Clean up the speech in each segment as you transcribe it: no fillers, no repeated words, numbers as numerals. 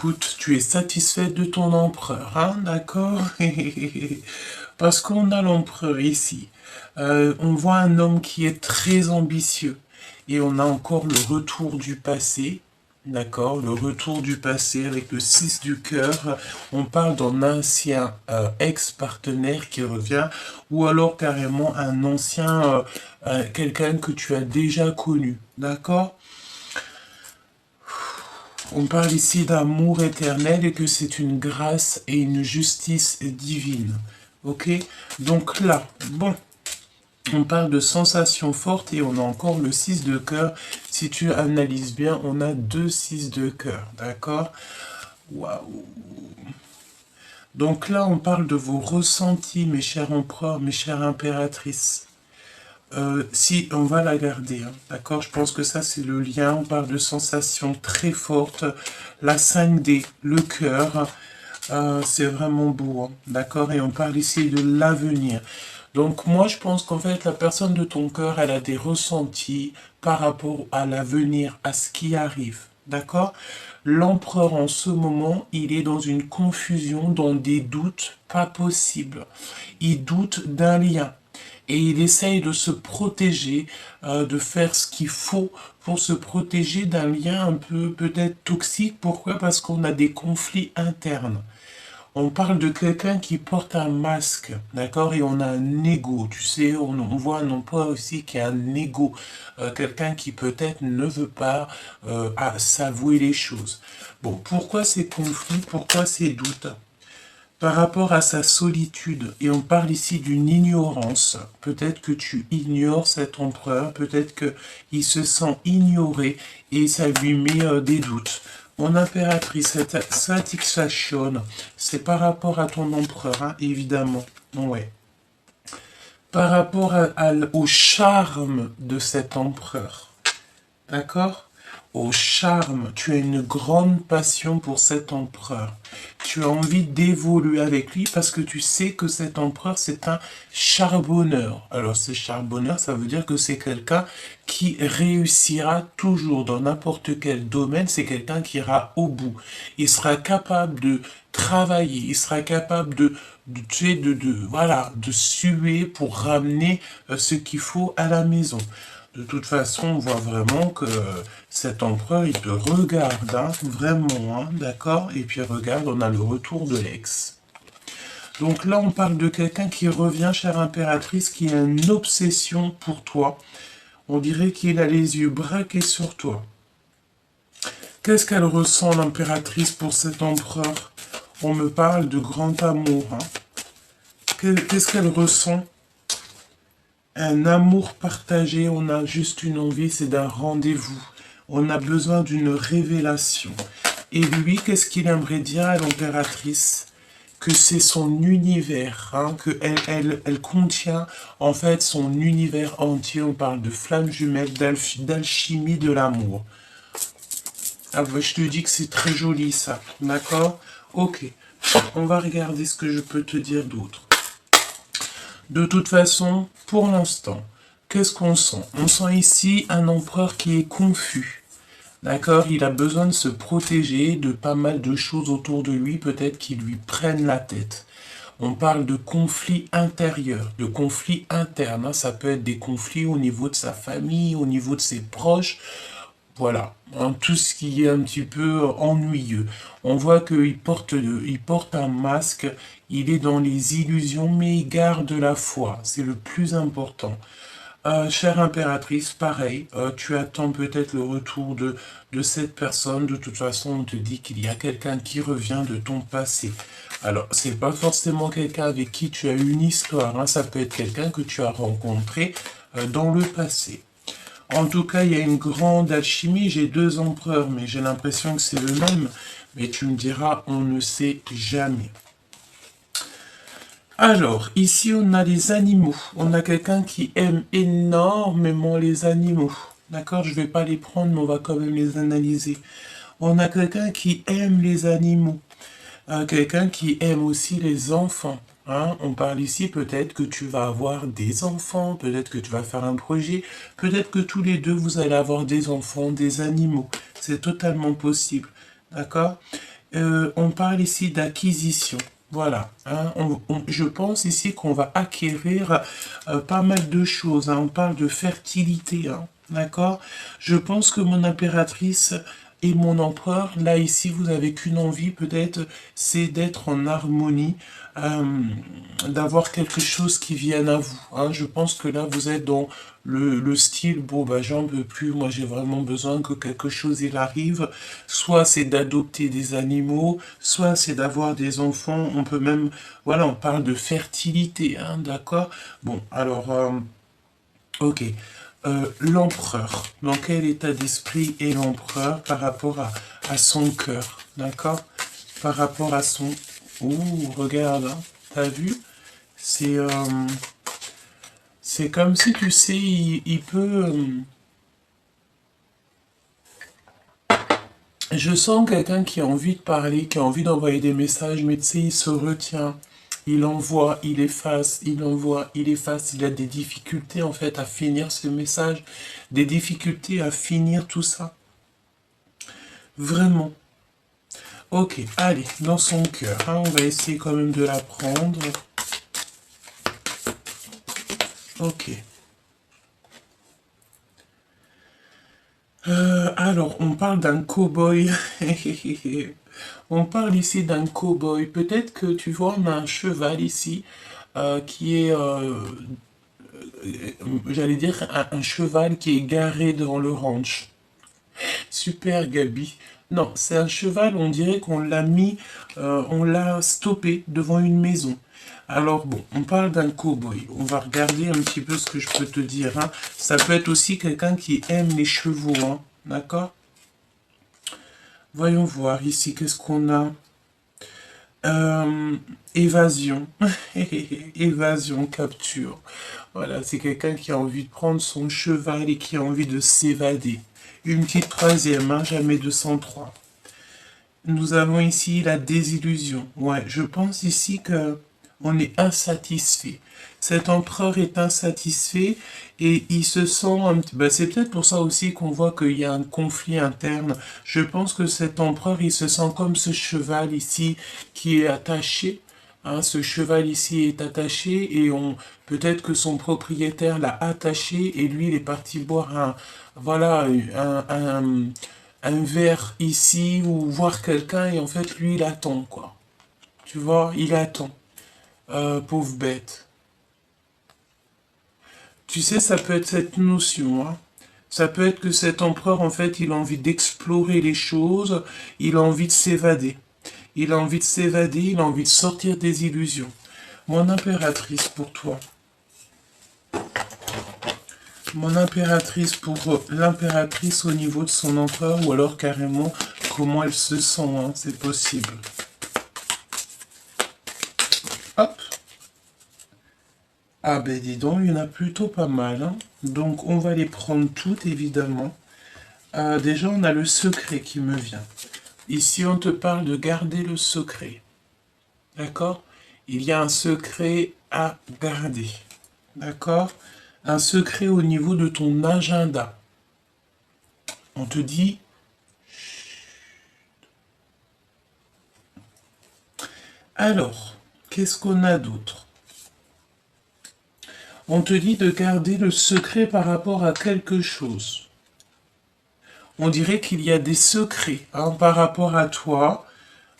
Écoute, tu es satisfait de ton empereur, hein, d'accord? Parce qu'on a l'empereur ici. On voit un homme qui est très ambitieux. Et on a encore le retour du passé. D'accord, le retour du passé avec le 6 du cœur. On parle d'un ancien ex-partenaire qui revient, ou alors carrément un ancien, quelqu'un que tu as déjà connu. D'accord? On parle ici d'amour éternel et que c'est une grâce et une justice divine. Ok? Donc là, bon, on parle de sensations fortes et on a encore le 6 de cœur. Si tu analyses bien, on a deux 6 de cœur. D'accord? Waouh! Donc là, on parle de vos ressentis, mes chers empereurs, mes chères impératrices. Si, on va la garder, hein, d'accord? Je pense que ça, c'est le lien. On parle de sensations très fortes. La 5D, le cœur, c'est vraiment beau, hein, d'accord? Et on parle ici de l'avenir. Donc moi, je pense qu'en fait, la personne de ton cœur, elle a des ressentis par rapport à l'avenir, à ce qui arrive, d'accord? L'empereur, en ce moment, il est dans une confusion, dans des doutes pas possibles. Il doute d'un lien et il essaye de se protéger, de faire ce qu'il faut pour se protéger d'un lien un peu peut-être toxique. Pourquoi? Parce qu'on a des conflits internes. On parle de quelqu'un qui porte un masque, d'accord? Et on a un ego, tu sais, on voit un emploi aussi qui a un ego, quelqu'un qui peut-être ne veut pas s'avouer les choses. Bon, pourquoi ces conflits? Pourquoi ces doutes? Par rapport à sa solitude, et on parle ici d'une ignorance, peut-être que tu ignores cet empereur, peut-être qu'il se sent ignoré et ça lui met des doutes. Mon impératrice, cette satisfaction, c'est par rapport à ton empereur, hein, évidemment. Ouais. Par rapport au charme de cet empereur. D'accord? Au charme, tu as une grande passion pour cet empereur. Tu as envie d'évoluer avec lui parce que tu sais que cet empereur, c'est un charbonneur. Alors, ce charbonneur, ça veut dire que c'est quelqu'un qui réussira toujours dans n'importe quel domaine. C'est quelqu'un qui ira au bout. Il sera capable de travailler. Il sera capable tu sais, voilà, de suer pour ramener ce qu'il faut à la maison. De toute façon, on voit vraiment que cet empereur, il te regarde, hein, vraiment, hein, d'accord? Et puis regarde, on a le retour de l'ex. Donc là, on parle de quelqu'un qui revient, chère impératrice, qui a une obsession pour toi. On dirait qu'il a les yeux braqués sur toi. Qu'est-ce qu'elle ressent, l'impératrice, pour cet empereur? On me parle de grand amour, hein. Qu'est-ce qu'elle ressent? Un amour partagé, on a juste une envie, c'est d'un rendez-vous. On a besoin d'une révélation. Et lui, qu'est-ce qu'il aimerait dire à l'impératrice? Que c'est son univers, hein, que elle contient en fait son univers entier. On parle de flamme jumelle, d'alchimie de l'amour. Ah bah, je te dis que c'est très joli ça, d'accord? Ok, on va regarder ce que je peux te dire d'autre. De toute façon, pour l'instant, qu'est-ce qu'on sent? On sent ici un empereur qui est confus. D'accord? Il a besoin de se protéger de pas mal de choses autour de lui, peut-être qui lui prennent la tête. On parle de conflits intérieurs, de conflits internes, hein. Ça peut être des conflits au niveau de sa famille, au niveau de ses proches. Voilà, hein, tout ce qui est un petit peu ennuyeux. On voit il porte un masque, il est dans les illusions, mais il garde la foi. C'est le plus important. Chère impératrice, pareil, tu attends peut-être le retour de cette personne. De toute façon, on te dit qu'il y a quelqu'un qui revient de ton passé. Alors, c'est pas forcément quelqu'un avec qui tu as une histoire, hein. Ça peut être quelqu'un que tu as rencontré dans le passé. En tout cas, il y a une grande alchimie. J'ai deux empereurs, mais j'ai l'impression que c'est le même. Mais tu me diras, on ne sait jamais. Alors, ici, on a les animaux. On a quelqu'un qui aime énormément les animaux. D'accord? Je ne vais pas les prendre, mais on va quand même les analyser. On a quelqu'un qui aime les animaux. Quelqu'un qui aime aussi les enfants. Hein? On parle ici peut-être que tu vas avoir des enfants, peut-être que tu vas faire un projet, peut-être que tous les deux, vous allez avoir des enfants, des animaux. C'est totalement possible. D'accord? On parle ici d'acquisition. Voilà, hein. Je pense ici qu'on va acquérir pas mal de choses, hein. On parle de fertilité, hein. D'accord? Je pense que mon impératrice et mon empereur, là ici, vous n'avez qu'une envie peut-être, c'est d'être en harmonie, euh, d'avoir quelque chose qui vienne à vous, hein. Je pense que là, vous êtes dans le style, bon, bah, j'en peux plus, moi j'ai vraiment besoin que quelque chose il arrive, soit c'est d'adopter des animaux, soit c'est d'avoir des enfants, on peut même, voilà, on parle de fertilité, hein, d'accord? Bon, alors, ok. L'empereur, dans quel état d'esprit est l'empereur par rapport à son cœur, d'accord? Par rapport à son... Ouh, regarde, hein, t'as vu? C'est c'est comme si, tu sais, il peut... je sens quelqu'un qui a envie de parler, qui a envie d'envoyer des messages, mais tu sais, il se retient. Il envoie, il efface, il envoie, il efface. Il a des difficultés en fait à finir ce message, des difficultés à finir tout ça. Vraiment. Ok, allez, dans son cœur, hein, on va essayer quand même de la prendre. Ok. Alors, on parle d'un cow-boy. On parle ici d'un cow-boy. Peut-être que tu vois, on a un cheval ici qui est, j'allais dire, un cheval qui est garé dans le ranch. Super Gabi. Non, c'est un cheval, on dirait qu'on l'a mis, on l'a stoppé devant une maison. Alors bon, on parle d'un cow-boy. On va regarder un petit peu ce que je peux te dire, hein. Ça peut être aussi quelqu'un qui aime les chevaux, hein. D'accord? Voyons voir ici, qu'est-ce qu'on a? Euh, évasion. Évasion, capture. Voilà, c'est quelqu'un qui a envie de prendre son cheval et qui a envie de s'évader. Une petite troisième, hein, jamais 203. Nous avons ici la désillusion. Ouais, je pense ici que on est insatisfait. Cet empereur est insatisfait et il se sent c'est peut-être pour ça aussi qu'on voit qu'il y a un conflit interne. Je pense que cet empereur, il se sent comme ce cheval ici qui est attaché. Hein, ce cheval ici est attaché et on peut-être que son propriétaire l'a attaché et lui il est parti boire voilà un verre ici ou voir quelqu'un et en fait lui il attend quoi. Tu vois, il attend. Pauvre bête. Tu sais, ça peut être cette notion, hein. Ça peut être que cet empereur, en fait, il a envie d'explorer les choses, il a envie de s'évader. Il a envie de s'évader, il a envie de sortir des illusions. Mon impératrice pour toi. Mon impératrice pour l'impératrice au niveau de son empereur, ou alors carrément comment elle se sent, hein, c'est possible. Hop. Ah ben dis donc, il y en a plutôt pas mal, hein. Donc on va les prendre toutes évidemment. Déjà on a le secret qui me vient. Ici on te parle de garder le secret. D'accord? Il y a un secret à garder. D'accord? Un secret au niveau de ton agenda. On te dit... Alors, qu'est-ce qu'on a d'autre? On te dit de garder le secret par rapport à quelque chose. On dirait qu'il y a des secrets, hein, par rapport à toi.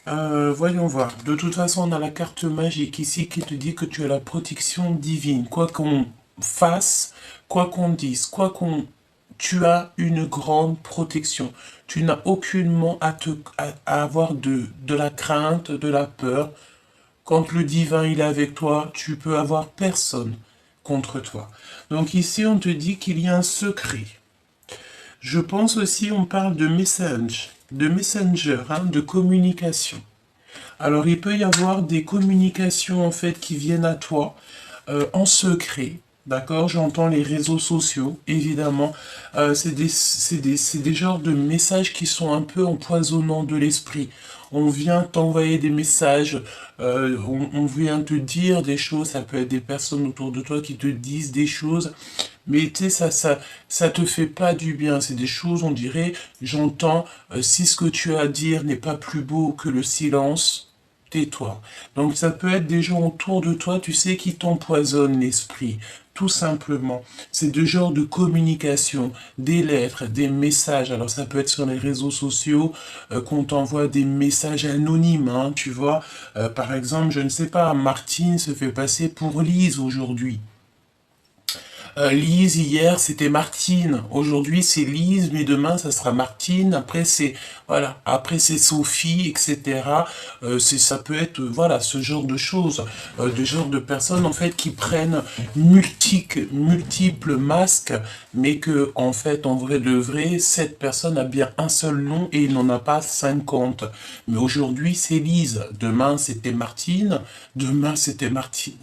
Voyons voir. De toute façon, on a la carte magique ici qui te dit que tu as la protection divine. Quoi qu'on fasse, quoi qu'on dise, tu as une grande protection. Tu n'as aucunement à avoir de la crainte, de la peur. Quand le divin il est avec toi, tu peux avoir personne contre toi. Donc ici, on te dit qu'il y a un secret. Je pense aussi, on parle de message, de messenger, hein, de communication. Alors, il peut y avoir des communications, en fait, qui viennent à toi en secret. D'accord? J'entends les réseaux sociaux, évidemment. C'est des genres de messages qui sont un peu empoisonnants de l'esprit. On vient t'envoyer des messages, on vient te dire des choses, ça peut être des personnes autour de toi qui te disent des choses, mais tu sais, ça te fait pas du bien. C'est des choses, on dirait, j'entends, si ce que tu as à dire n'est pas plus beau que le silence, tais-toi. Donc ça peut être des gens autour de toi, tu sais, qui t'empoisonnent l'esprit. Tout simplement. C'est deux genres de communication, des lettres, des messages. Alors ça peut être sur les réseaux sociaux, qu'on t'envoie des messages anonymes, hein, tu vois. Par exemple, je ne sais pas, Martine se fait passer pour Lise aujourd'hui. Lise, hier, c'était Martine. Aujourd'hui, c'est Lise, mais demain, ça sera Martine. Après, c'est, voilà. Après, c'est Sophie, etc. Ça peut être, voilà, ce genre de choses. De genre de personnes, en fait, qui prennent multiples masques, mais que, en fait, en vrai de vrai, cette personne a bien un seul nom et il n'en a pas 50. Mais aujourd'hui, c'est Lise. Demain, c'était Martine. Demain, c'était Martine.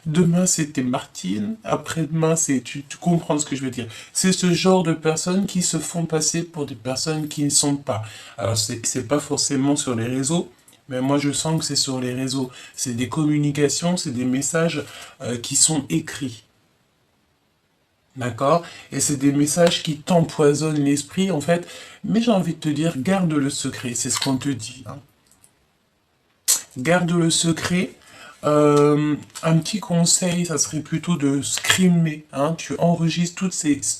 Demain, c'était Martine. Après-demain, c'est... Tu comprends ce que je veux dire. C'est ce genre de personnes qui se font passer pour des personnes qui ne sont pas. Alors, c'est pas forcément sur les réseaux, mais moi, je sens que c'est sur les réseaux. C'est des communications, c'est des messages qui sont écrits. D'accord? Et c'est des messages qui t'empoisonnent l'esprit, en fait. Mais j'ai envie de te dire, garde le secret. C'est ce qu'on te dit, hein. Garde le secret. Un petit conseil, ça serait plutôt de scrimer, hein. Tu enregistres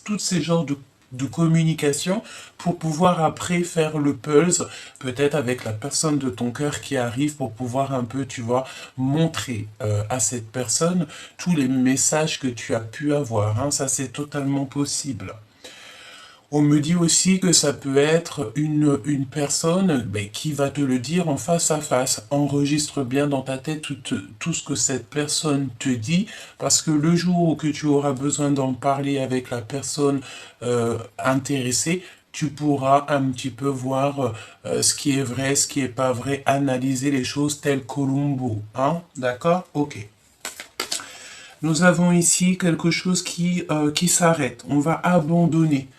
toutes ces genres de communication pour pouvoir après faire le pulse, peut-être avec la personne de ton cœur qui arrive pour pouvoir un peu, tu vois, montrer à cette personne tous les messages que tu as pu avoir, hein. Ça, c'est totalement possible. On me dit aussi que ça peut être une personne qui va te le dire en face à face. Enregistre bien dans ta tête tout ce que cette personne te dit, parce que le jour où que tu auras besoin d'en parler avec la personne intéressée, tu pourras un petit peu voir ce qui est vrai, ce qui est pas vrai, analyser les choses telles Columbo. Hein? D'accord? Ok. Nous avons ici quelque chose qui s'arrête. On va abandonner.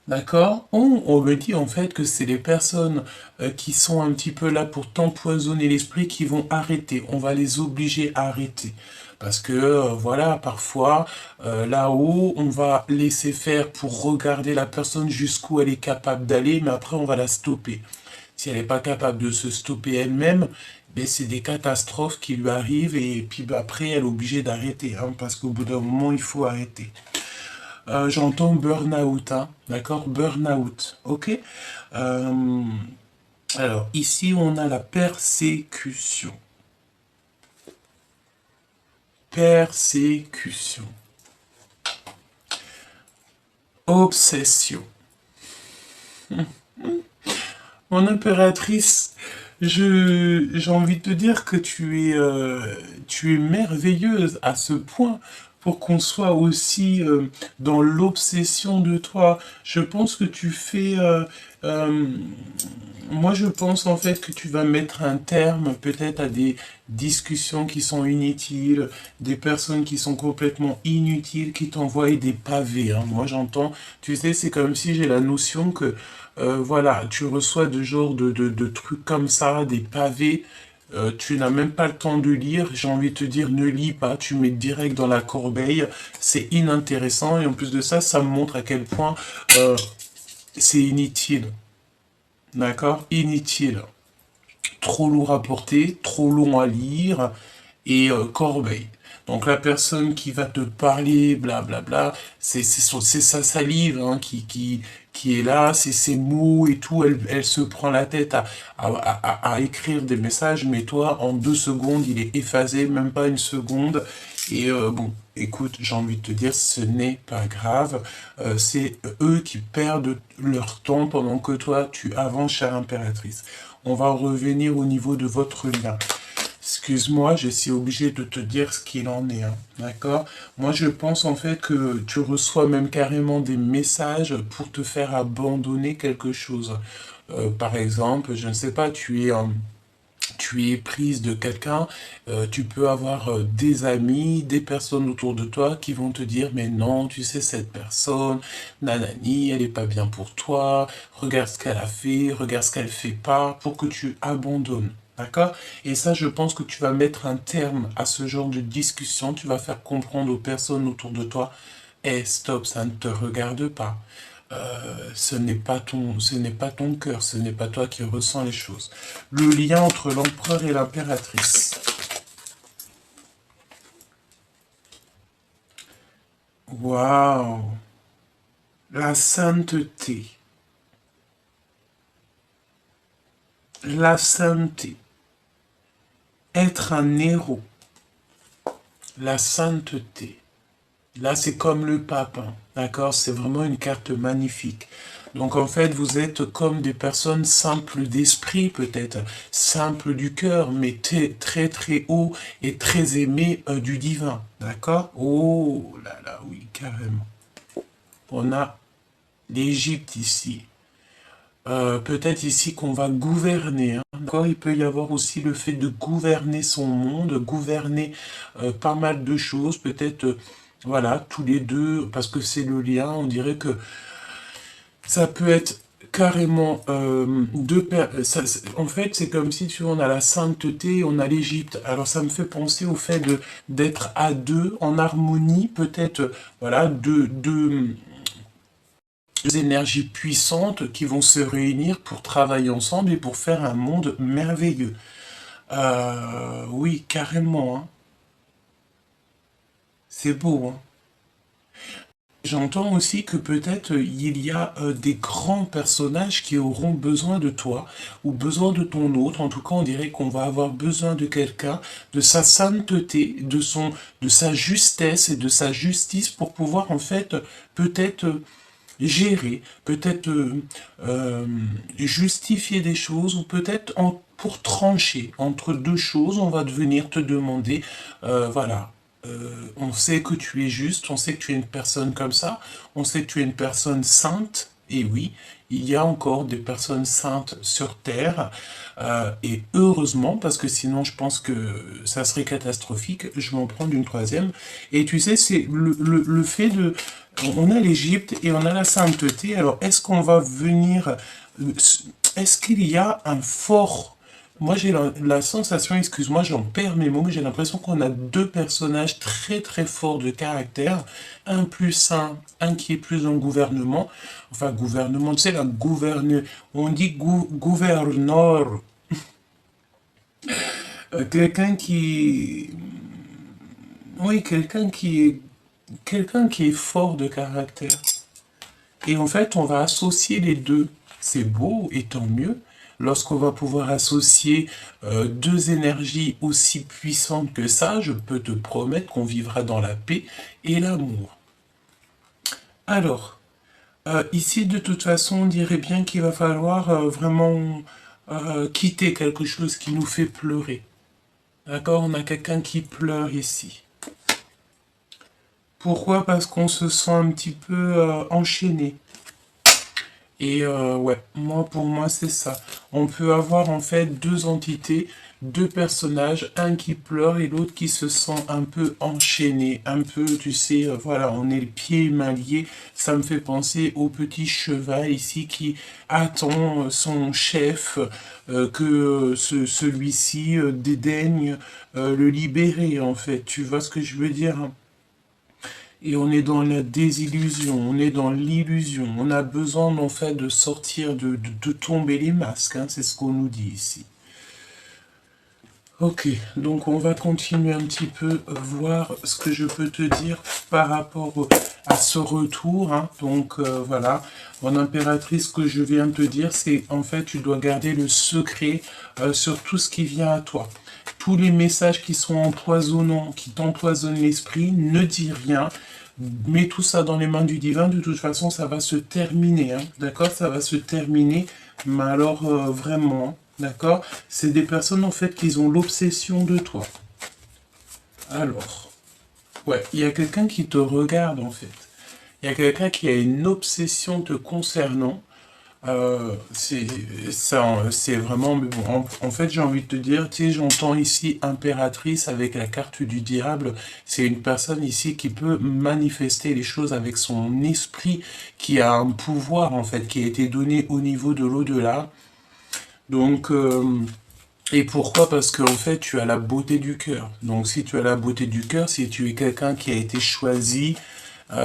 D'accord? On me dit en fait que c'est les personnes qui sont un petit peu là pour t'empoisonner l'esprit qui vont arrêter. On va les obliger à arrêter. Parce que voilà, parfois, là-haut, on va laisser faire pour regarder la personne jusqu'où elle est capable d'aller, mais après, on va la stopper. Si elle n'est pas capable de se stopper elle-même, ben c'est des catastrophes qui lui arrivent et puis ben, après, elle est obligée d'arrêter. Hein, parce qu'au bout d'un moment, il faut arrêter. J'entends burn-out, hein, d'accord? Burn-out, ok? Euh, alors, ici, on a la persécution. Persécution. Obsession. Mon impératrice, j'ai envie de te dire que tu es merveilleuse à ce point pour qu'on soit aussi dans l'obsession de toi. Je pense que tu fais... euh, moi, je pense en fait que tu vas mettre un terme peut-être à des discussions qui sont inutiles, des personnes qui sont complètement inutiles, qui t'envoient des pavés, hein. Moi, j'entends, tu sais, c'est comme si j'ai la notion que, voilà, tu reçois de genre de trucs comme ça, des pavés, tu n'as même pas le temps de lire. J'ai envie de te dire, ne lis pas, tu mets direct dans la corbeille, c'est inintéressant, et en plus de ça, ça me montre à quel point c'est inutile. D'accord? Inutile. Trop lourd à porter, trop long à lire, et corbeille. Donc la personne qui va te parler, blablabla, c'est sa salive hein, qui est là, c'est ses mots et tout, elle se prend la tête à écrire des messages, mais toi, en 2 secondes, il est effacé, même pas une seconde. Et bon, écoute, j'ai envie de te dire, ce n'est pas grave. C'est eux qui perdent leur temps pendant que toi, tu avances, chère impératrice. On va revenir au niveau de votre lien. Excuse-moi, je suis obligé de te dire ce qu'il en est, hein, d'accord? Moi, je pense en fait que tu reçois même carrément des messages pour te faire abandonner quelque chose. Par exemple, je ne sais pas, tu es prise de quelqu'un, tu peux avoir des amis, des personnes autour de toi qui vont te dire, mais non, tu sais, cette personne, nanani, elle est pas bien pour toi, regarde ce qu'elle a fait, regarde ce qu'elle fait pas, pour que tu abandonnes. D'accord? Et ça, je pense que tu vas mettre un terme à ce genre de discussion, tu vas faire comprendre aux personnes autour de toi, Eh, stop, ça ne te regarde pas. Ce n'est pas ton cœur, ce n'est pas toi qui ressens les choses. Le lien entre l'empereur et l'impératrice. Waouh! La sainteté. La sainteté. Être un héros. La sainteté. Là, c'est comme le pape, hein, d'accord? C'est vraiment une carte magnifique. Donc, en fait, vous êtes comme des personnes simples d'esprit, peut-être, simples du cœur, mais très, très haut et très aimé du divin, d'accord? Oh là là, oui, carrément. On a l'Égypte ici. Peut-être ici qu'on va gouverner, hein, d'accord? Il peut y avoir aussi le fait de gouverner son monde, gouverner pas mal de choses, peut-être, voilà, tous les deux, parce que c'est le lien, on dirait que ça peut être carrément en fait, c'est comme si tu vois, on a la sainteté, on a l'Égypte. Alors ça me fait penser au fait de d'être à deux, en harmonie, peut-être, voilà, deux énergies puissantes qui vont se réunir pour travailler ensemble et pour faire un monde merveilleux. Oui, carrément, hein. C'est beau, hein. J'entends aussi que peut-être il y a des grands personnages qui auront besoin de toi ou besoin de ton autre. En tout cas, on dirait qu'on va avoir besoin de quelqu'un, de sa sainteté, de sa justesse et de sa justice pour pouvoir en fait peut-être gérer, peut-être justifier des choses ou peut-être pour trancher entre deux choses, on va venir te demander, voilà, on sait que tu es juste, on sait que tu es une personne comme ça, on sait que tu es une personne sainte, et oui, il y a encore des personnes saintes sur Terre, et heureusement, parce que sinon je pense que ça serait catastrophique, je vais en prendre une troisième, et tu sais, c'est le fait de... On a l'Égypte et on a la sainteté, alors est-ce qu'on va venir... Est-ce qu'il y a un fort... Moi, j'ai la sensation, excuse-moi, j'en perds mes mots, mais j'ai l'impression qu'on a deux personnages très très forts de caractère. Un plus sain, un qui est plus en gouvernement. Enfin, gouvernement, tu sais, la gouverne... On dit gouverneur. Quelqu'un qui... Oui, quelqu'un qui est fort de caractère. Et en fait, on va associer les deux. C'est beau et tant mieux. Lorsqu'on va pouvoir associer deux énergies aussi puissantes que ça, je peux te promettre qu'on vivra dans la paix et l'amour. Alors, ici, de toute façon, on dirait bien qu'il va falloir vraiment quitter quelque chose qui nous fait pleurer. D'accord? On a quelqu'un qui pleure ici. Pourquoi? Parce qu'on se sent un petit peu enchaîné. Et ouais, pour moi, c'est ça. On peut avoir en fait deux entités, deux personnages, un qui pleure et l'autre qui se sent un peu enchaîné, un peu, tu sais, voilà, on est le pied et main liés. Ça me fait penser au petit cheval ici qui attend son chef, que celui-ci dédaigne le libérer, en fait. Tu vois ce que je veux dire, hein? Et on est dans la désillusion, on est dans l'illusion. On a besoin en fait de sortir, de tomber les masques, hein, c'est ce qu'on nous dit ici. Ok, donc on va continuer un petit peu voir ce que je peux te dire par rapport à ce retour, hein. Donc voilà, mon impératrice, ce que je viens de te dire, c'est en fait tu dois garder le secret sur tout ce qui vient à toi. Tous les messages qui sont empoisonnants, qui t'empoisonnent l'esprit, ne dis rien. Mets tout ça dans les mains du divin, de toute façon ça va se terminer, hein, d'accord? Ça va se terminer, mais alors vraiment, d'accord? C'est des personnes en fait qui ont l'obsession de toi. Alors, ouais, il y a quelqu'un qui te regarde en fait. Il y a quelqu'un qui a une obsession te concernant. C'est ça, c'est vraiment... Mais bon, en fait, j'ai envie de te dire, tu sais, j'entends ici impératrice avec la carte du diable. C'est une personne ici qui peut manifester les choses avec son esprit, qui a un pouvoir, en fait, qui a été donné au niveau de l'au-delà. Donc... et pourquoi? Parce qu'en fait, tu as la beauté du cœur. Donc, si tu as la beauté du cœur, si tu es quelqu'un qui a été choisi,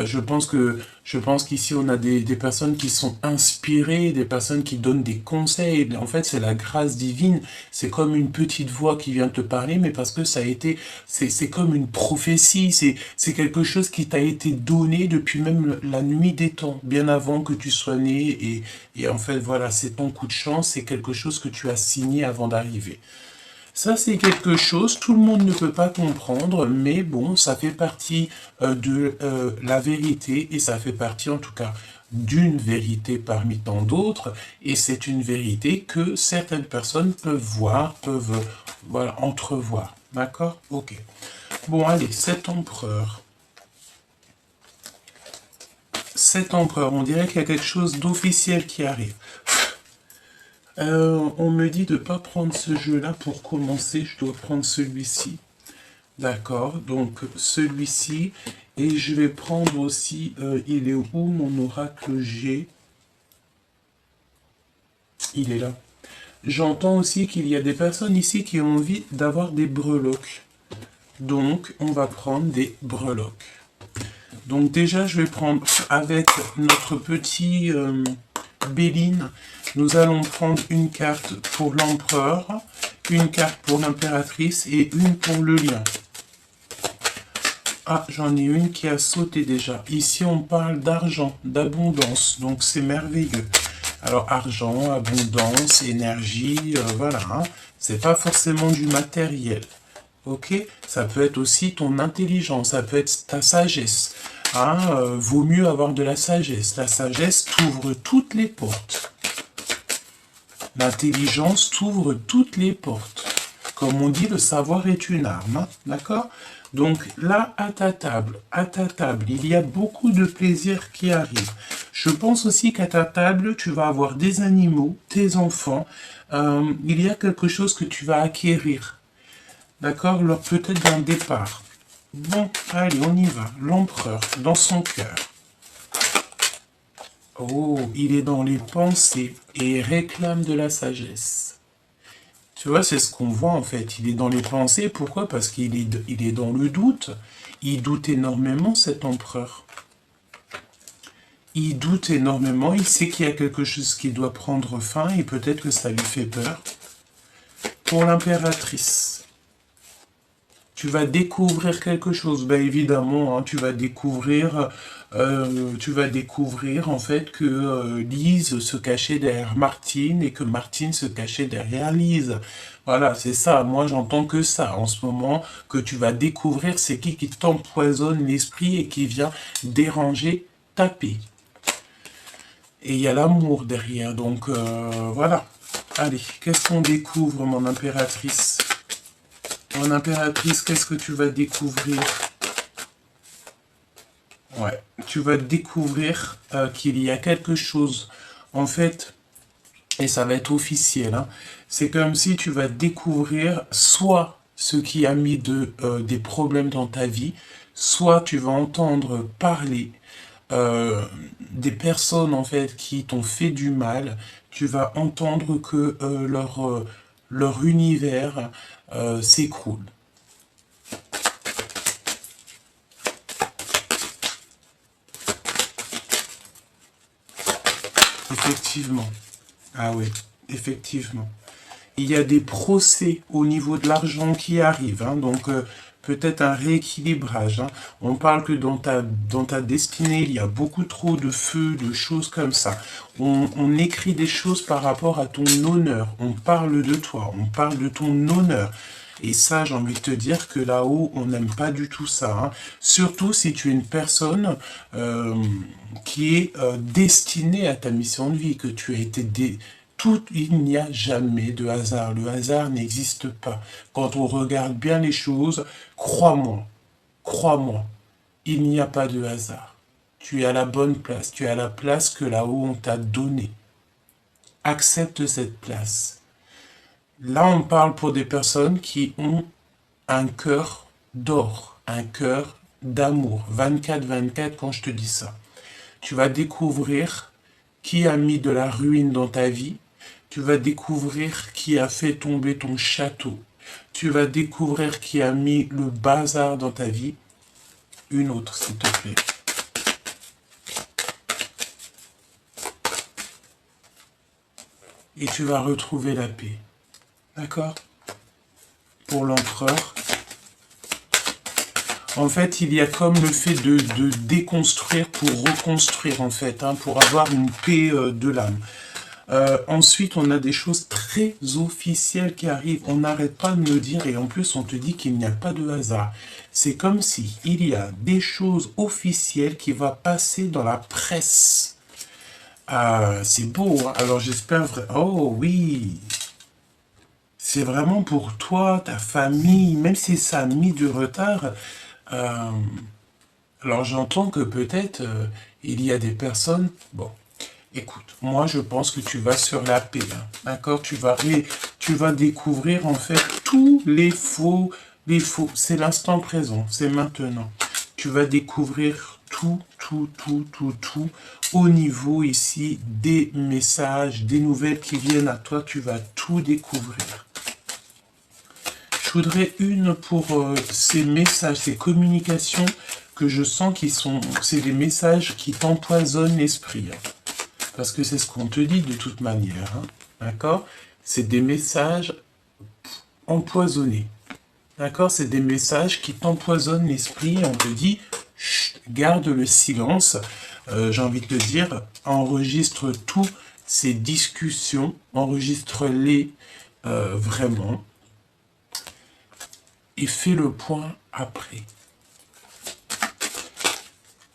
Je pense qu'ici, on a des personnes qui sont inspirées, des personnes qui donnent des conseils. En fait, c'est la grâce divine. C'est comme une petite voix qui vient te parler, mais parce que ça a été, c'est comme une prophétie. C'est quelque chose qui t'a été donné depuis même la nuit des temps, bien avant que tu sois né. Et en fait, voilà, c'est ton coup de chance. C'est quelque chose que tu as signé avant d'arriver. Ça, c'est quelque chose, tout le monde ne peut pas comprendre, mais bon, ça fait partie de la vérité, et ça fait partie en tout cas d'une vérité parmi tant d'autres, et c'est une vérité que certaines personnes peuvent voir, peuvent voilà, entrevoir. D'accord? Ok. Bon, allez, cet empereur. Cet empereur, on dirait qu'il y a quelque chose d'officiel qui arrive. On me dit de ne pas prendre ce jeu-là pour commencer, je dois prendre celui-ci. D'accord, donc celui-ci, et je vais prendre aussi, il est où mon oracle G? Il est là. J'entends aussi qu'il y a des personnes ici qui ont envie d'avoir des breloques. Donc, on va prendre des breloques. Donc déjà, je vais prendre avec notre petit Béline, nous allons prendre une carte pour l'empereur, une carte pour l'impératrice et une pour le lion. Ah, j'en ai une qui a sauté déjà. Ici, on parle d'argent, d'abondance, donc c'est merveilleux. Alors, argent, abondance, énergie, voilà. Hein. C'est pas forcément du matériel. Ok? Ça peut être aussi ton intelligence, ça peut être ta sagesse. Hein, vaut mieux avoir de la sagesse. La sagesse t'ouvre toutes les portes. L'intelligence t'ouvre toutes les portes. Comme on dit, le savoir est une arme. Hein, d'accord? Donc là, à ta table, il y a beaucoup de plaisir qui arrive. Je pense aussi qu'à ta table, tu vas avoir des animaux, tes enfants. Il y a quelque chose que tu vas acquérir. D'accord? Lors peut-être d'un départ. Bon, allez, on y va. L'empereur, dans son cœur. Oh, il est dans les pensées et réclame de la sagesse. Tu vois, c'est ce qu'on voit en fait. Il est dans les pensées. Pourquoi? Parce qu'il est dans le doute. Il doute énormément, cet empereur. Il doute énormément. Il sait qu'il y a quelque chose qui doit prendre fin et peut-être que ça lui fait peur. Pour l'impératrice. Tu vas découvrir quelque chose, ben évidemment, hein, tu vas découvrir en fait que Lise se cachait derrière Martine et que Martine se cachait derrière Lise. Voilà, c'est ça. Moi, j'entends que ça en ce moment, que tu vas découvrir c'est qui t'empoisonne l'esprit et qui vient déranger ta paix. Et il y a l'amour derrière, donc voilà. Allez, qu'est-ce qu'on découvre, mon impératrice? Mon impératrice, qu'est-ce que tu vas découvrir? Ouais, tu vas découvrir qu'il y a quelque chose, en fait, et ça va être officiel, hein, c'est comme si tu vas découvrir soit ce qui a mis des problèmes dans ta vie, soit tu vas entendre parler des personnes, en fait, qui t'ont fait du mal, tu vas entendre que leur univers s'écroule. Effectivement. Ah oui, effectivement. Il y a des procès au niveau de l'argent qui arrivent, hein, donc peut-être un rééquilibrage. Hein. On parle que dans ta destinée, il y a beaucoup trop de feux, de choses comme ça. On écrit des choses par rapport à ton honneur. On parle de toi, on parle de ton honneur. Et ça, j'ai envie de te dire que là-haut, on n'aime pas du tout ça. Hein. Surtout si tu es une personne qui est destinée à ta mission de vie, que tu as été il n'y a jamais de hasard. Le hasard n'existe pas. Quand on regarde bien les choses, crois-moi, il n'y a pas de hasard. Tu es à la bonne place. Tu es à la place que là-haut on t'a donnée. Accepte cette place. Là, on parle pour des personnes qui ont un cœur d'or, un cœur d'amour. 24-24 quand je te dis ça. Tu vas découvrir qui a mis de la ruine dans ta vie. Tu vas découvrir qui a fait tomber ton château. Tu vas découvrir qui a mis le bazar dans ta vie. Une autre, s'il te plaît. et tu vas retrouver la paix. D'accord? Pour l'empereur. En fait, il y a comme le fait de déconstruire pour reconstruire, en fait, hein, pour avoir une paix de l'âme. Ensuite, on a des choses très officielles qui arrivent. On n'arrête pas de me dire, et en plus, on te dit qu'il n'y a pas de hasard. C'est comme si il y a des choses officielles qui vont passer dans la presse. C'est beau, hein? Alors j'espère vraiment... Oh oui! C'est vraiment pour toi, ta famille, même si ça a mis du retard. Alors j'entends que peut-être il y a des personnes... Bon, écoute, moi je pense que tu vas sur la paix, hein, d'accord? Tu vas découvrir en fait tous les faux, c'est l'instant présent, c'est maintenant. Tu vas découvrir tout au niveau ici des messages, des nouvelles qui viennent à toi, tu vas tout découvrir. Je voudrais une pour ces messages, ces communications que je sens qui sont, c'est des messages qui t'empoisonnent l'esprit. Hein. Parce que c'est ce qu'on te dit de toute manière. Hein. D'accord? C'est des messages empoisonnés. D'accord? C'est des messages qui t'empoisonnent l'esprit. On te dit, chut, garde le silence. J'ai envie de te dire, enregistre toutes ces discussions, enregistre-les vraiment. Et fais le point après.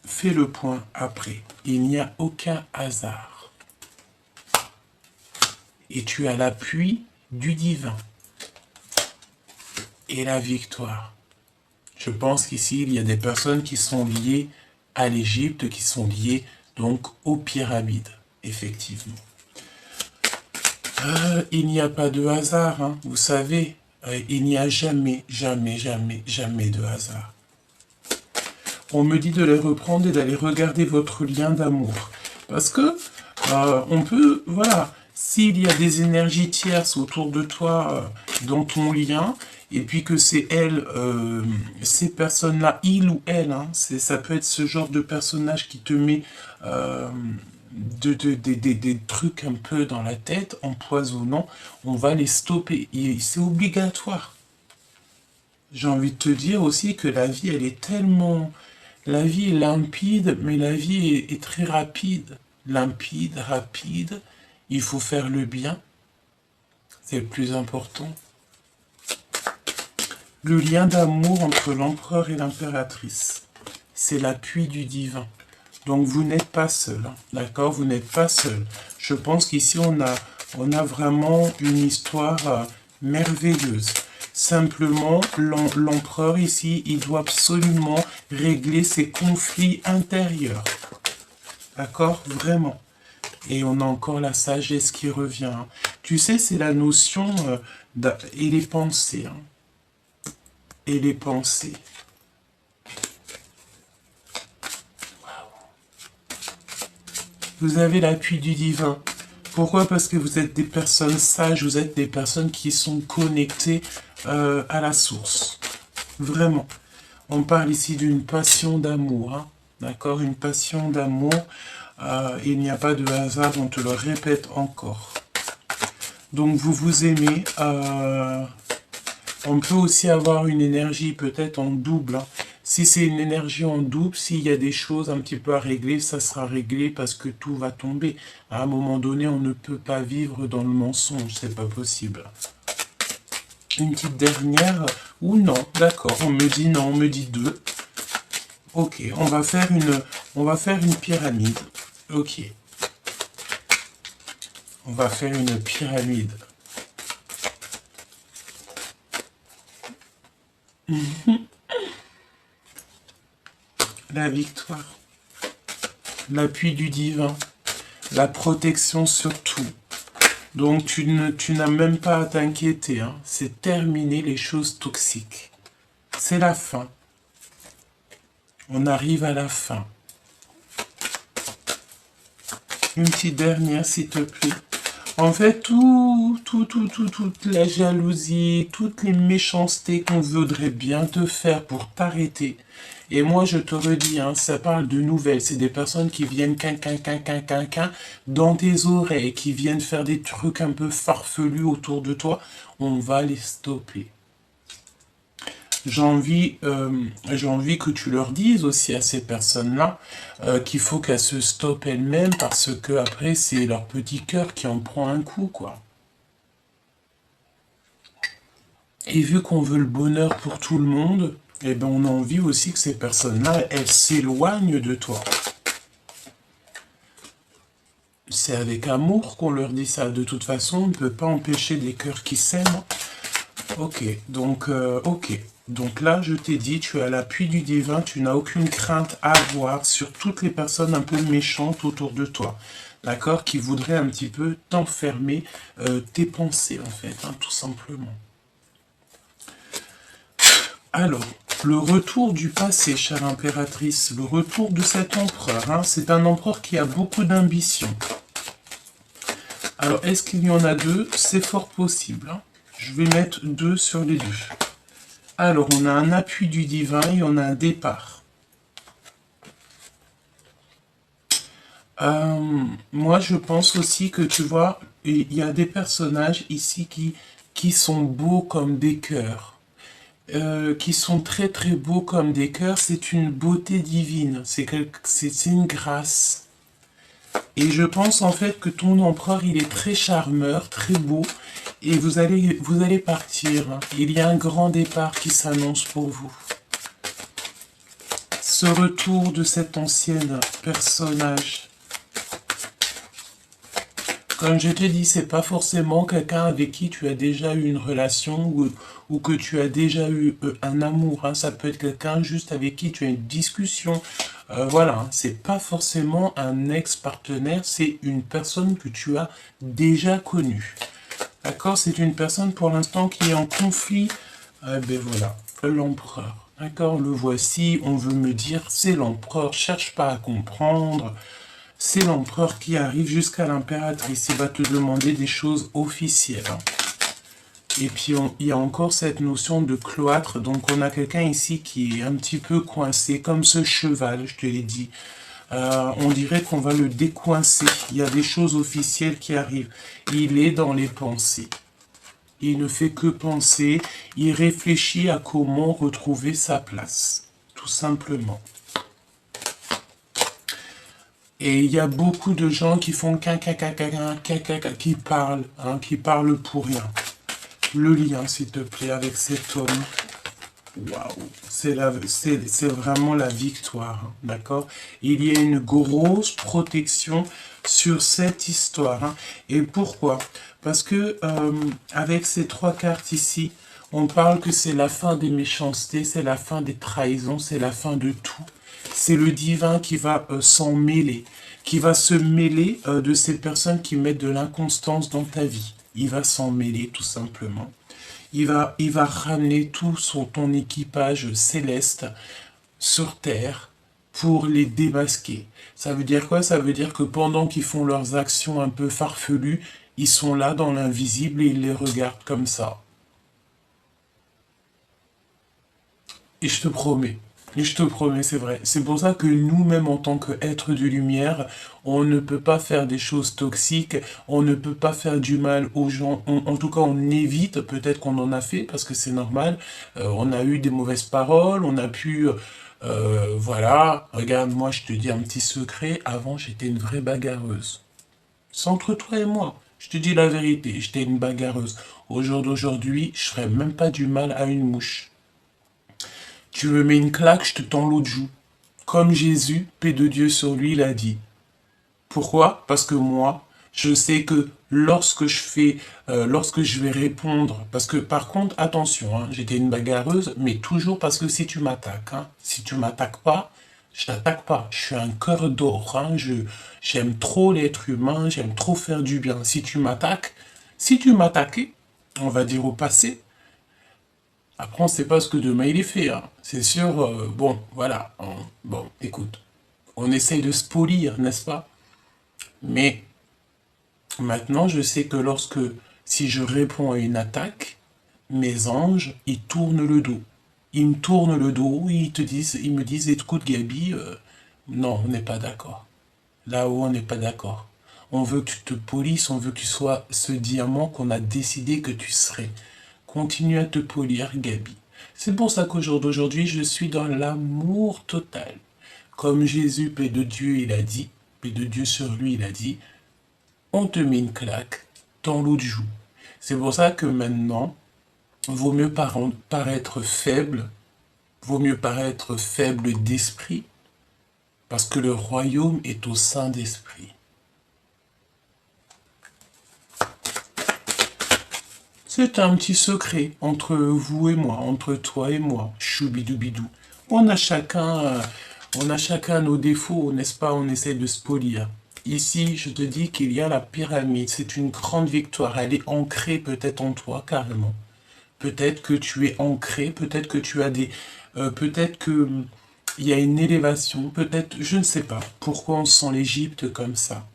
Fais le point après. Il n'y a aucun hasard. Et tu as l'appui du divin. Et la victoire. Je pense qu'ici, il y a des personnes qui sont liées à l'Égypte, qui sont liées donc aux pyramides, effectivement. Il n'y a pas de hasard, hein, vous savez. Il n'y a jamais de hasard. On me dit de les reprendre et d'aller regarder votre lien d'amour. Parce que on peut, voilà, s'il y a des énergies tierces autour de toi dans ton lien, et puis que c'est elle, ces personnes-là, il ou elle, hein, ça peut être ce genre de personnage qui te met des trucs un peu dans la tête, empoisonnants, on va les stopper. C'est obligatoire. J'ai envie de te dire aussi que la vie, elle est tellement... La vie est limpide, mais la vie est très rapide. Limpide, rapide. Il faut faire le bien. C'est le plus important. Le lien d'amour entre l'empereur et l'impératrice. C'est l'appui du divin. Donc vous n'êtes pas seul, hein, d'accord? Vous n'êtes pas seul. Je pense qu'ici on a vraiment une histoire merveilleuse. Simplement, l'empereur ici, il doit absolument régler ses conflits intérieurs. D'accord? Vraiment. Et on a encore la sagesse qui revient. Hein. Tu sais, c'est la notion et les pensées. Hein. Et les pensées. Vous avez l'appui du divin. Pourquoi? Parce que vous êtes des personnes sages, vous êtes des personnes qui sont connectées à la source. Vraiment. On parle ici d'une passion d'amour. Hein. D'accord? Une passion d'amour. Il n'y a pas de hasard, on te le répète encore. Donc vous vous aimez. On peut aussi avoir une énergie peut-être en double. Hein. Si c'est une énergie en double, s'il y a des choses un petit peu à régler, ça sera réglé parce que tout va tomber. À un moment donné, on ne peut pas vivre dans le mensonge, c'est pas possible. Une petite dernière, ou non, d'accord, on me dit non, on me dit deux. Ok, on va faire une pyramide. Ok. On va faire une pyramide. La victoire, l'appui du divin, la protection sur tout. Donc tu n'as même pas à t'inquiéter, hein. C'est terminé les choses toxiques. C'est la fin. On arrive à la fin. Une petite dernière, s'il te plaît. En fait, toute la jalousie, toutes les méchancetés qu'on voudrait bien te faire pour t'arrêter. Et moi, je te redis, hein, ça parle de nouvelles. C'est des personnes qui viennent dans tes oreilles, qui viennent faire des trucs un peu farfelus autour de toi. On va les stopper. J'ai envie que tu leur dises aussi à ces personnes-là qu'il faut qu'elles se stoppent elles-mêmes parce que après c'est leur petit cœur qui en prend un coup, quoi. Et vu qu'on veut le bonheur pour tout le monde, eh ben on a envie aussi que ces personnes-là, elles s'éloignent de toi. C'est avec amour qu'on leur dit ça. De toute façon, on ne peut pas empêcher des cœurs qui s'aiment. Ok, ok. Donc là, je t'ai dit, tu as l'appui du divin, tu n'as aucune crainte à avoir sur toutes les personnes un peu méchantes autour de toi. D'accord? Qui voudraient un petit peu t'enfermer tes pensées, en fait, hein, tout simplement. Alors, le retour du passé, chère impératrice, le retour de cet empereur, hein, c'est un empereur qui a beaucoup d'ambition. Alors, est-ce qu'il y en a deux? C'est fort possible, hein. Je vais mettre 2 sur les 2. Alors, on a un appui du divin et on a un départ. Moi, je pense aussi que, tu vois, il y a des personnages ici qui sont beaux comme des cœurs. Qui sont très très beaux comme des cœurs. C'est une beauté divine. C'est une grâce. Et je pense en fait que ton empereur, il est très charmeur, très beau. Et vous allez partir. Il y a un grand départ qui s'annonce pour vous. Ce retour de cet ancien personnage. Comme je te dis, c'est pas forcément quelqu'un avec qui tu as déjà eu une relation ou que tu as déjà eu un amour, hein. Ça peut être quelqu'un juste avec qui tu as une discussion. Voilà, hein. C'est pas forcément un ex-partenaire, c'est une personne que tu as déjà connue. D'accord? C'est une personne pour l'instant qui est en conflit. Ben voilà, l'empereur. D'accord? Le voici, on veut me dire, c'est l'empereur, cherche pas à comprendre. C'est l'empereur qui arrive jusqu'à l'impératrice. Il va te demander des choses officielles. Et puis, il y a encore cette notion de cloître. Donc, on a quelqu'un ici qui est un petit peu coincé, comme ce cheval, je te l'ai dit. On dirait qu'on va le décoincer. Il y a des choses officielles qui arrivent. Il est dans les pensées. Il ne fait que penser. Il réfléchit à comment retrouver sa place. Tout simplement. Et il y a beaucoup de gens qui font qui parlent pour rien. Le lien, s'il te plaît, avec cet homme. Waouh, c'est vraiment la victoire, hein, d'accord? Il y a une grosse protection sur cette histoire, hein. Et pourquoi? Parce que avec ces 3 cartes ici, on parle que c'est la fin des méchancetés, c'est la fin des trahisons, c'est la fin de tout. C'est le divin qui va s'en mêler, qui va se mêler de ces personnes qui mettent de l'inconstance dans ta vie. Il va s'en mêler tout simplement. Il va ramener ton équipage céleste sur Terre pour les démasquer. Ça veut dire quoi? Ça veut dire que pendant qu'ils font leurs actions un peu farfelues, ils sont là dans l'invisible et ils les regardent comme ça. Et je te promets, c'est vrai. C'est pour ça que nous-mêmes, en tant qu'êtres de lumière, on ne peut pas faire des choses toxiques, on ne peut pas faire du mal aux gens. En tout cas, on évite, peut-être qu'on en a fait, parce que c'est normal. On a eu des mauvaises paroles, on a pu... voilà, regarde, moi, je te dis un petit secret. Avant, j'étais une vraie bagarreuse. C'est entre toi et moi. Je te dis la vérité, j'étais une bagarreuse. Au jour d'aujourd'hui, je ferais même pas du mal à une mouche. Tu me mets une claque, je te tends l'autre joue. Comme Jésus, paix de Dieu sur lui, l'a dit. Pourquoi? Parce que moi, je sais que lorsque je vais répondre, parce que par contre, attention, hein, j'étais une bagarreuse, mais toujours parce que si tu m'attaques, hein, si tu m'attaques pas, je t'attaque pas. Je suis un cœur d'or, hein, j'aime trop l'être humain, j'aime trop faire du bien. Si tu m'attaquais, on va dire au passé, après, on ne sait pas ce que demain il est fait, hein. C'est sûr, bon, voilà. Bon, écoute, on essaye de se polir, n'est-ce pas? Mais Maintenant, je sais que si je réponds à une attaque, mes anges, ils tournent le dos. Ils me tournent le dos, ils me disent, écoute Gabi, non, on n'est pas d'accord. Là-haut, on n'est pas d'accord. On veut que tu te polisses, on veut que tu sois ce diamant qu'on a décidé que tu serais. Continue à te polir, Gabi. C'est pour ça qu'aujourd'hui, je suis dans l'amour total. Comme Jésus, paix de Dieu, il a dit, paix de Dieu sur lui, il a dit, on te met une claque dans l'autre joue. C'est pour ça que maintenant, vaut mieux paraître faible, vaut mieux paraître faible d'esprit, parce que le royaume est au sein d'esprit. C'est un petit secret entre vous et moi, entre toi et moi, choubidoubidou. On a chacun nos défauts, n'est-ce pas? On essaie de se polir. Ici, je te dis qu'il y a la pyramide. C'est une grande victoire. Elle est ancrée peut-être en toi, carrément. Peut-être que tu es ancré, peut-être que tu as peut-être que il y a une élévation, peut-être, je ne sais pas. Pourquoi on sent l'Égypte comme ça?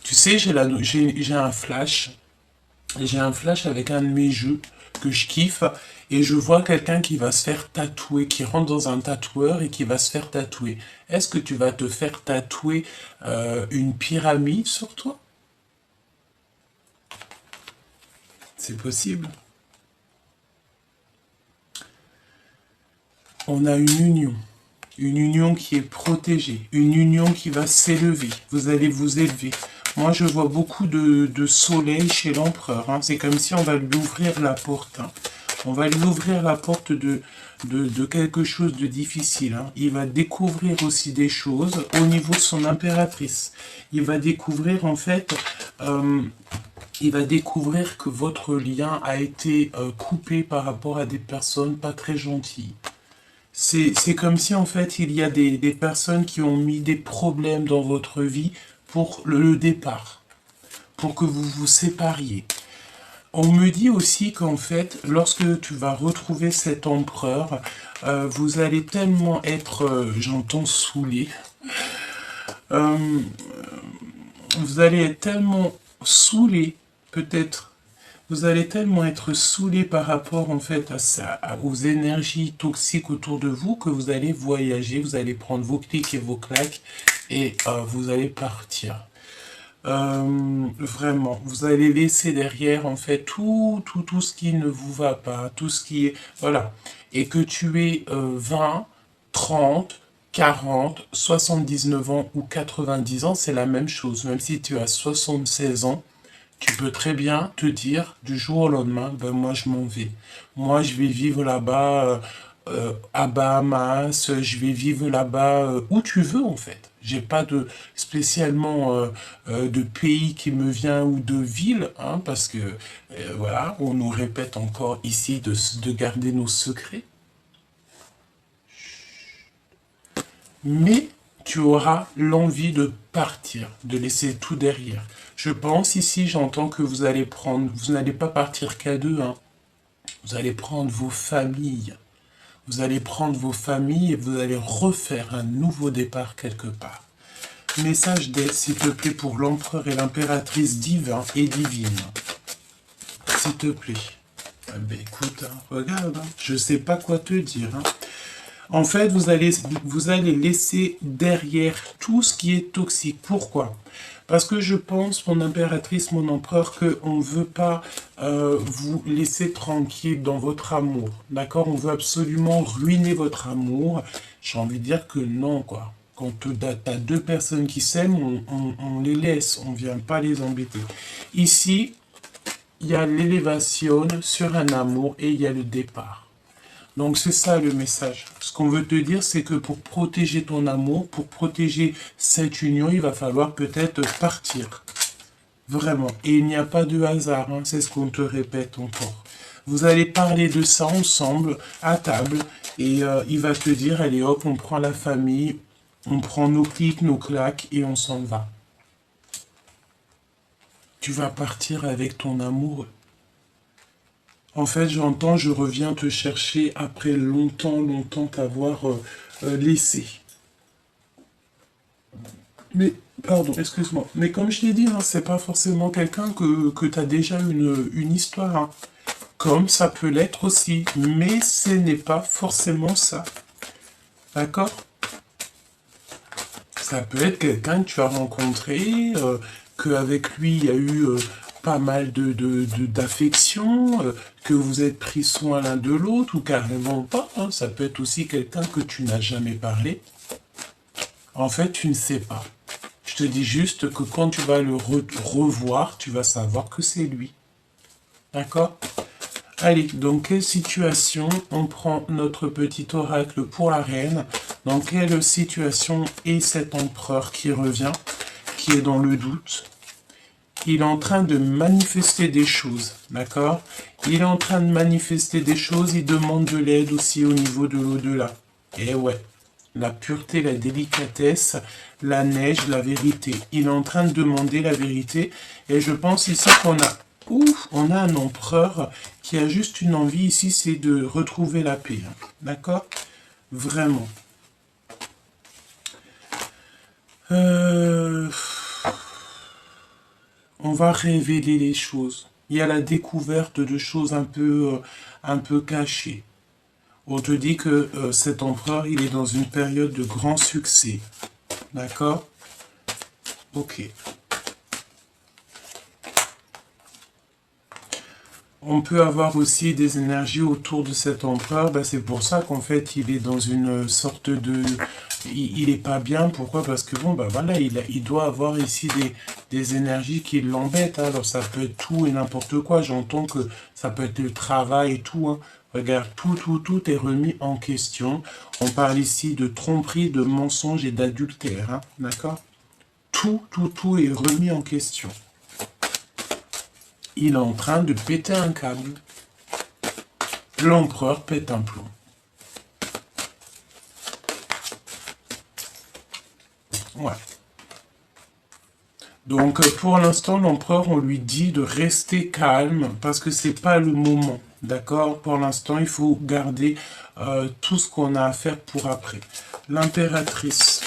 Tu sais, j'ai un flash. J'ai un flash avec un de mes jeux que je kiffe et je vois quelqu'un qui va se faire tatouer, qui rentre dans un tatoueur et qui va se faire tatouer. Est-ce que tu vas te faire tatouer une pyramide sur toi? C'est possible. On a une union qui est protégée, une union qui va s'élever. Vous allez vous élever. Moi, je vois beaucoup de soleil chez l'empereur. Hein. C'est comme si on va lui ouvrir la porte. Hein. On va lui ouvrir la porte de quelque chose de difficile. Hein. Il va découvrir aussi des choses au niveau de son impératrice. Il va découvrir en fait, il va découvrir que votre lien a été coupé par rapport à des personnes pas très gentilles. C'est comme si en fait il y a des personnes qui ont mis des problèmes dans votre vie pour le départ, pour que vous vous sépariez. On me dit aussi qu'en fait, lorsque tu vas retrouver cet empereur, vous allez tellement être, j'entends saoulé, euh, vous allez être tellement saoulé, peut-être, vous allez tellement être saoulé par rapport en fait à ça, aux énergies toxiques autour de vous que vous allez voyager, vous allez prendre vos clics et vos claques et vous allez partir. Vraiment, vous allez laisser derrière en fait tout ce qui ne vous va pas, tout ce qui est, voilà. Et que tu aies 20, 30, 40, 79 ans ou 90 ans, c'est la même chose. Même si tu as 76 ans, tu peux très bien te dire du jour au lendemain, ben moi je m'en vais. Moi je vais vivre là-bas à Bahamas, je vais vivre là-bas où tu veux en fait. J'ai pas de spécialement de pays qui me vient ou de ville, hein, parce que voilà, on nous répète encore ici de garder nos secrets. Mais tu auras l'envie de partir, de laisser tout derrière. Je pense ici, j'entends que vous n'allez pas partir qu'à deux, hein. Vous allez prendre vos familles. Vous allez prendre vos familles et vous allez refaire un nouveau départ quelque part. Message d'aide, s'il te plaît, pour l'empereur et l'impératrice divin et divine. S'il te plaît. Ah ben écoute, hein, regarde, hein, je sais pas quoi te dire. Hein. En fait, vous allez laisser derrière tout ce qui est toxique. Pourquoi? Parce que je pense, mon impératrice, mon empereur, qu'on ne veut pas vous laisser tranquille dans votre amour. D'accord? On veut absolument ruiner votre amour. J'ai envie de dire que non, quoi. Quand tu as deux personnes qui s'aiment, on les laisse, on ne vient pas les embêter. Ici, il y a l'élévation sur un amour et il y a le départ. Donc c'est ça le message. Ce qu'on veut te dire, c'est que pour protéger ton amour, pour protéger cette union, il va falloir peut-être partir. Vraiment. Et il n'y a pas de hasard, hein, c'est ce qu'on te répète encore. Vous allez parler de ça ensemble, à table, et il va te dire, allez hop, on prend la famille, on prend nos clics, nos claques, et on s'en va. Tu vas partir avec ton amoureux. En fait, j'entends, je reviens te chercher après longtemps t'avoir laisser. Mais, pardon, excuse-moi. Mais comme je t'ai dit, hein, c'est pas forcément quelqu'un que tu as déjà une histoire. Hein. Comme ça peut l'être aussi. Mais ce n'est pas forcément ça. D'accord? Ça peut être quelqu'un que tu as rencontré, qu'avec lui, il y a eu pas mal d'affection, que vous êtes pris soin l'un de l'autre, ou carrément pas. Hein. Ça peut être aussi quelqu'un que tu n'as jamais parlé. En fait, tu ne sais pas. Je te dis juste que quand tu vas le revoir, tu vas savoir que c'est lui. D'accord? Allez, dans quelle situation on prend notre petit oracle pour la reine? Dans quelle situation est cet empereur qui revient, qui est dans le doute? Il est en train de manifester des choses, d'accord? Il est en train de manifester des choses, il demande de l'aide aussi au niveau de l'au-delà. Et ouais, la pureté, la délicatesse, la neige, la vérité. Il est en train de demander la vérité. Et je pense ici qu'on a... Ouf, on a un empereur qui a juste une envie ici, c'est de retrouver la paix. Hein. D'accord? Vraiment. On va révéler les choses. Il y a la découverte de choses un peu cachées. On te dit que cet empereur, il est dans une période de grand succès. D'accord? Ok. On peut avoir aussi des énergies autour de cet empereur. Ben, c'est pour ça qu'en fait, il est dans une sorte de... Il est pas bien. Pourquoi? Parce que bon, ben voilà, il doit avoir ici des énergies qui l'embêtent. Hein. Alors, ça peut être tout et n'importe quoi. J'entends que ça peut être le travail et tout. Hein. Regarde, tout est remis en question. On parle ici de tromperie, de mensonge et d'adultère. Hein. D'accord? Tout est remis en question. Il est en train de péter un câble. L'empereur pète un plomb. Ouais. Donc pour l'instant, l'empereur, on lui dit de rester calme parce que c'est pas le moment. D'accord? Pour l'instant, il faut garder tout ce qu'on a à faire pour après. L'impératrice.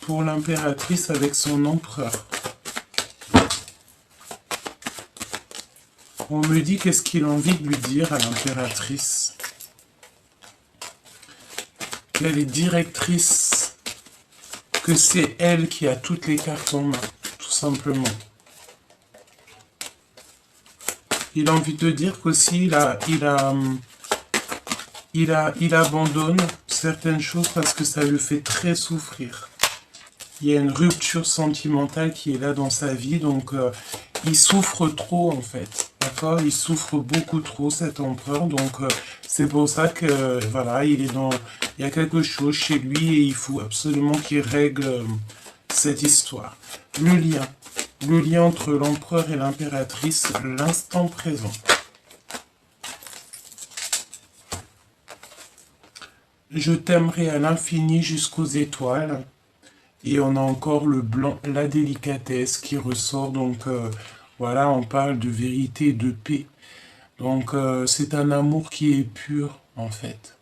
Pour l'impératrice avec son empereur. On me dit qu'est-ce qu'il a envie de lui dire à l'impératrice. Qu'elle est directrice. Que c'est elle qui a toutes les cartes en main. Tout simplement. Il a envie de dire qu'aussi il abandonne certaines choses parce que ça le fait très souffrir. Il y a une rupture sentimentale qui est là dans sa vie, donc il souffre trop en fait. D'accord? Il souffre beaucoup trop cet empereur, donc c'est pour ça que voilà, il y a quelque chose chez lui et il faut absolument qu'il règle cette histoire. Le lien entre l'empereur et l'impératrice, l'instant présent. Je t'aimerai à l'infini jusqu'aux étoiles. Et on a encore le blanc, la délicatesse qui ressort. Donc voilà, on parle de vérité et de paix. Donc c'est un amour qui est pur en fait.